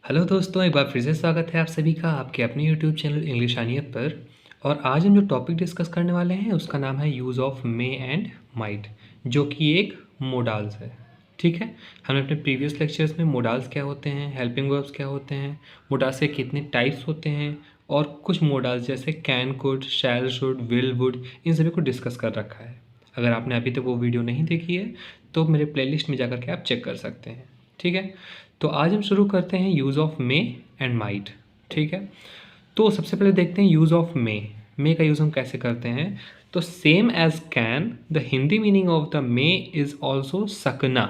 Hello दोस्तों, एक बार फिर से स्वागत है आप सभी का आपके अपने यूट्यूब चैनल इंग्लिश आनियत पर। और आज हम जो टॉपिक डिस्कस करने वाले हैं उसका नाम है use of May and might, जो कि एक मोडाल्स है। ठीक है, हमने अपने प्रीवियस लेक्चर्स में मोडाल्स क्या होते हैं, हेल्पिंग वर्ब्स क्या होते हैं, मोडाल्स के कितने टाइप्स होते हैं और कुछ मोडाल्स जैसे can, could, shall, should, will, would, इन सभी को डिस्कस कर रखा है। अगर आपने अभी तक वो वीडियो नहीं देखी है तो मेरे प्लेलिस्ट में जाकर के आप चेक कर सकते हैं। ठीक है, तो आज हम शुरू करते हैं use of May and might. ठीक है, तो सबसे पहले देखते हैं यूज़ ऑफ मे का यूज़ हम कैसे करते हैं। तो same as can, the Hindi meaning of the may is also सकना।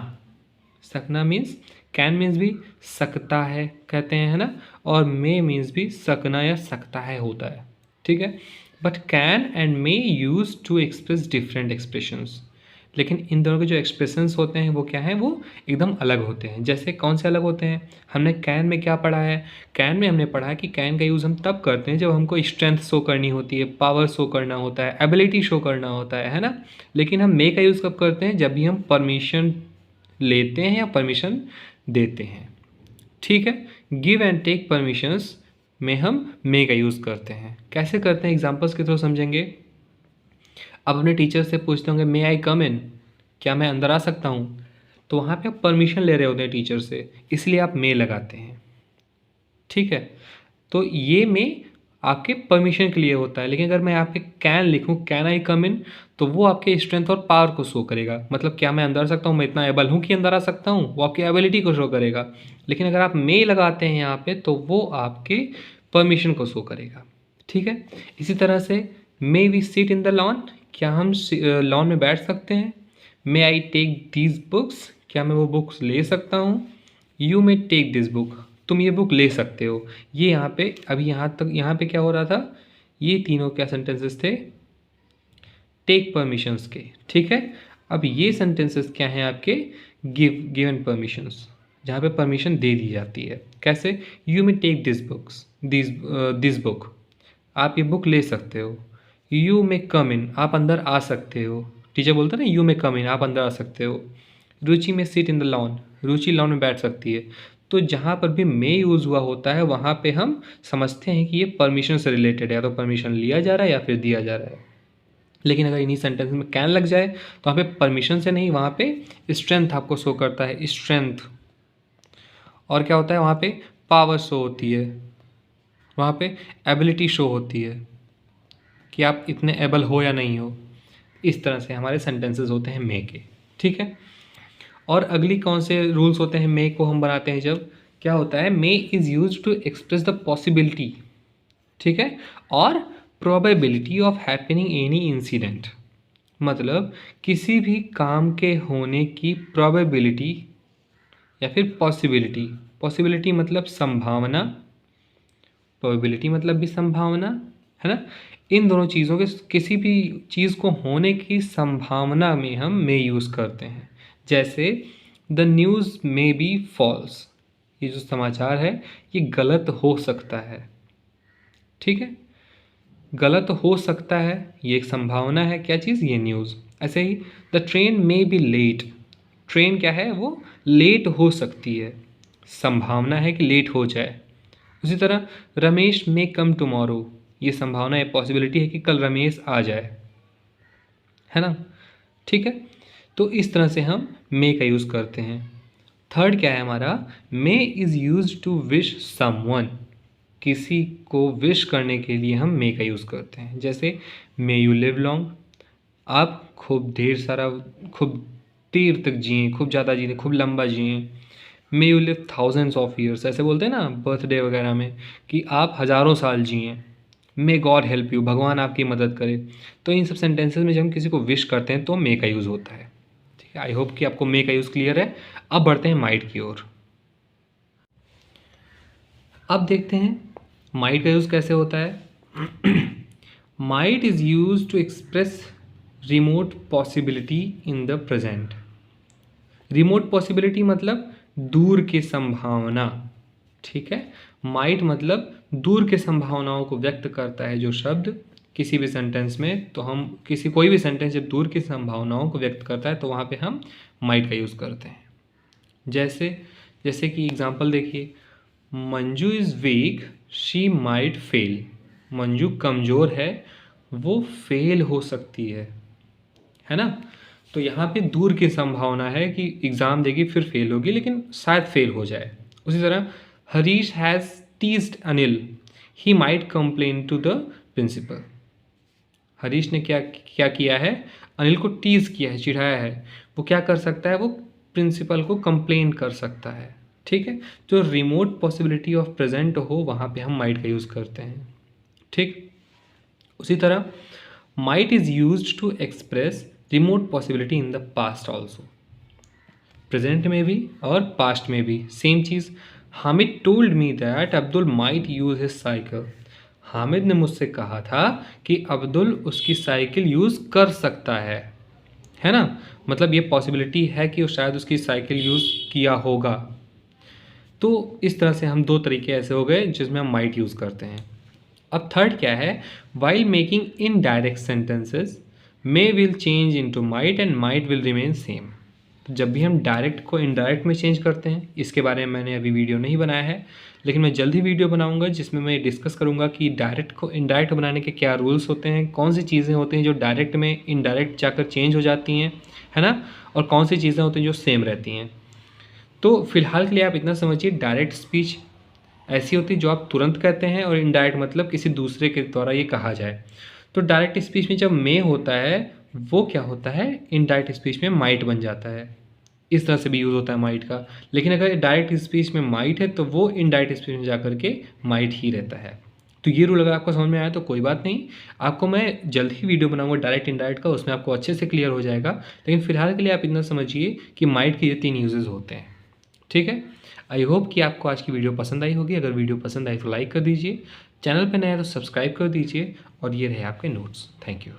सकना मीन्स कैन मीन्स भी सकता है कहते हैं, है ना, और मे मीन्स भी सकना या सकता है होता है। ठीक है, but can and may use to express different expressions. लेकिन इन दोनों के जो एक्सप्रेशंस होते हैं वो क्या हैं, वो एकदम अलग होते हैं। जैसे कौन से अलग होते हैं, हमने कैन में क्या पढ़ा है, कैन में हमने पढ़ा है कि कैन का यूज़ हम तब करते हैं जब हमको स्ट्रेंथ शो करनी होती है, पावर शो करना होता है, एबिलिटी शो करना होता है ना। लेकिन हम मे का यूज़ कब करते हैं, जब भी हम परमिशन लेते हैं या परमिशन देते हैं। ठीक है, गिव एंड टेक परमिशंस में हम मे का यूज़ करते हैं। कैसे करते हैं, एग्जांपल्स के थ्रू समझेंगे। अब अपने टीचर से पूछते होंगे मे आई कम इन, क्या मैं अंदर आ सकता हूँ। तो वहाँ पे आप परमिशन ले रहे होते हैं टीचर से, इसलिए आप मे लगाते हैं। ठीक है, तो ये में आपके परमिशन के लिए होता है। लेकिन अगर मैं यहाँ पे कैन लिखूँ, कैन आई कम इन, तो वो आपके स्ट्रेंथ और पावर को शो करेगा। मतलब क्या मैं अंदर आ सकता हूँ, मैं इतना एबल हूँ कि अंदर आ सकता हूँ, वो आपकी एबिलिटी को शो करेगा। लेकिन अगर आप मे लगाते हैं यहाँ पे तो वो आपके परमिशन को शो करेगा। ठीक है, इसी तरह से may we sit in the lawn, क्या हम लॉन में बैठ सकते हैं। May I take these books, क्या मैं वो बुक्स ले सकता हूँ। You may take this book, तुम ये बुक ले सकते हो। ये यहाँ पे अभी यहाँ तक यहाँ पे क्या हो रहा था, ये तीनों क्या सेंटेंसेस थे, टेक परमिशंस के। ठीक है, अब ये सेंटेंसेस क्या हैं आपके, गिवन परमिशंस, जहाँ पे परमिशन दे दी जाती है। कैसे, you may take this books, this book, आप ये बुक ले सकते हो। यू मे कम इन, आप अंदर आ सकते हो। टीचर बोलता है ना, यू मे कम इन, आप अंदर आ सकते हो। रुचि में seat in the lawn, Ruchi lawn में बैठ सकती है। तो जहाँ पर भी मे यूज़ हुआ होता है वहाँ पे हम समझते हैं कि ये परमिशन से रिलेटेड है, या तो परमिशन लिया जा रहा है या फिर दिया जा रहा है। लेकिन अगर इन्हीं सेंटेंस में कैन लग जाए तो वहाँ पे परमिशन से नहीं, वहाँ पे स्ट्रेंथ आपको शो करता है, स्ट्रेंथ। और क्या होता है, वहाँ पे पावर शो होती है, वहाँ पे एबिलिटी शो होती है कि आप इतने एबल हो या नहीं हो। इस तरह से हमारे सेंटेंसेस होते हैं मे के। ठीक है, और अगली कौन से रूल्स होते हैं मे को हम बनाते हैं जब, क्या होता है, may is use to express the possibility, ठीक है, और probability of happening any incident. मतलब किसी भी काम के होने की प्रोबेबिलिटी या फिर पॉसिबिलिटी। पॉसिबिलिटी मतलब संभावना, प्रोबेबिलिटी मतलब भी संभावना, है ना। इन दोनों चीज़ों के किसी भी चीज़ को होने की संभावना में हम मे यूज़ करते हैं। जैसे the news may be false, ये जो समाचार है ये गलत हो सकता है। ठीक है, गलत हो सकता है, ये एक संभावना है, क्या चीज़, ये न्यूज़। ऐसे ही the train may be late, train क्या है, वो लेट हो सकती है, संभावना है कि लेट हो जाए। उसी तरह रमेश मे कम टुमारो, ये संभावना है, पॉसिबिलिटी है कि कल रमेश आ जाए, है ना। ठीक है, तो इस तरह से हम मे का यूज़ करते हैं। थर्ड क्या है हमारा, may is use to wish someone, किसी को विश करने के लिए हम मे का यूज़ करते हैं। जैसे मे यू लिव लॉन्ग, आप खूब ढेर सारा, खूब देर तक जिएँ, खूब ज़्यादा जिए, खूब लंबा जिएँ। May you live thousands of years, ऐसे बोलते हैं ना बर्थडे वगैरह में कि आप हज़ारों साल जिएँ। मे गॉड हेल्प यू, भगवान आपकी मदद करे। तो इन सब सेंटेंसेस में जब हम किसी को विश करते हैं तो मे का यूज़ होता है। ठीक है, आई होप कि आपको मे का यूज़ क्लियर है। अब बढ़ते हैं माइट की ओर। अब देखते हैं माइट का यूज़ कैसे होता है। Might is use to express remote possibility in the present. Remote possibility मतलब दूर की संभावना। ठीक है, माइट मतलब दूर की संभावनाओं को व्यक्त करता है जो शब्द किसी भी सेंटेंस में। तो हम कोई भी सेंटेंस जब दूर की संभावनाओं को व्यक्त करता है तो वहाँ पे हम माइट का यूज़ करते हैं। जैसे जैसे कि एग्जांपल देखिए, Manju is week she might fail. Manju कमज़ोर है, वो फेल हो सकती है ना। तो यहाँ पे दूर की संभावना है कि एग्ज़ाम देगी फिर फेल होगी, लेकिन शायद फेल हो जाए। उसी तरह Harish has teased Anil, he might complain to the principal. Harish ने क्या क्या किया है, अनिल को टीज़ किया है, चिढ़ाया है। वो क्या कर सकता है, वो प्रिंसिपल को कंप्लेन कर सकता है। ठीक है, जो रिमोट पॉसिबिलिटी ऑफ प्रेजेंट हो वहाँ पे हम माइट का यूज़ करते हैं। ठीक, उसी तरह might is used to express remote possibility in the past also. Present में भी और पास्ट में भी सेम चीज़। Hamid told me that Abdul might use his cycle. Hamid ने मुझसे कहा था कि अब्दुल उसकी साइकिल यूज़ कर सकता है ना। मतलब ये पॉसिबिलिटी है कि वो शायद उसकी साइकिल यूज़ किया होगा। तो इस तरह से हम दो तरीके ऐसे हो गए जिसमें हम माइट यूज़ करते हैं। अब थर्ड क्या है, while making indirect sentences may will change into might and might will remain same. तो जब भी हम डायरेक्ट को इनडायरेक्ट में चेंज करते हैं, इसके बारे में मैंने अभी वीडियो नहीं बनाया है, लेकिन मैं जल्द ही वीडियो बनाऊंगा जिसमें मैं डिस्कस करूंगा कि डायरेक्ट को इनडायरेक्ट बनाने के क्या रूल्स होते हैं, कौन सी चीज़ें होती हैं जो डायरेक्ट में इनडायरेक्ट जाकर चेंज हो जाती हैं, है ना, और कौन सी चीज़ें होती हैं जो सेम रहती हैं। तो फिलहाल के लिए आप इतना समझिए, डायरेक्ट स्पीच ऐसी होती है जो आप तुरंत कहते हैं, और इनडायरेक्ट मतलब किसी दूसरे के द्वारा ये कहा जाए। तो डायरेक्ट स्पीच में जब मे होता है वो क्या होता है, इनडायरेक्ट स्पीच में माइट बन जाता है। इस तरह से भी यूज़ होता है माइट का। लेकिन अगर डायरेक्ट स्पीच में माइट है तो वो इनडायरेक्ट स्पीच में जाकर के माइट ही रहता है। तो ये रूल अगर आपको समझ में आया तो कोई बात नहीं, आपको मैं जल्द ही वीडियो बनाऊंगा डायरेक्ट इनडायरेक्ट का, उसमें आपको अच्छे से क्लियर हो जाएगा। लेकिन फिलहाल के लिए आप इतना समझिए कि माइट के ये 3 यूजेस होते हैं। ठीक है, आई होप कि आपको आज की वीडियो पसंद आई होगी। अगर वीडियो पसंद आई तो लाइक कर दीजिए, चैनल पर नया है तो सब्सक्राइब कर दीजिए, और ये रहे आपके नोट्स। Thank you.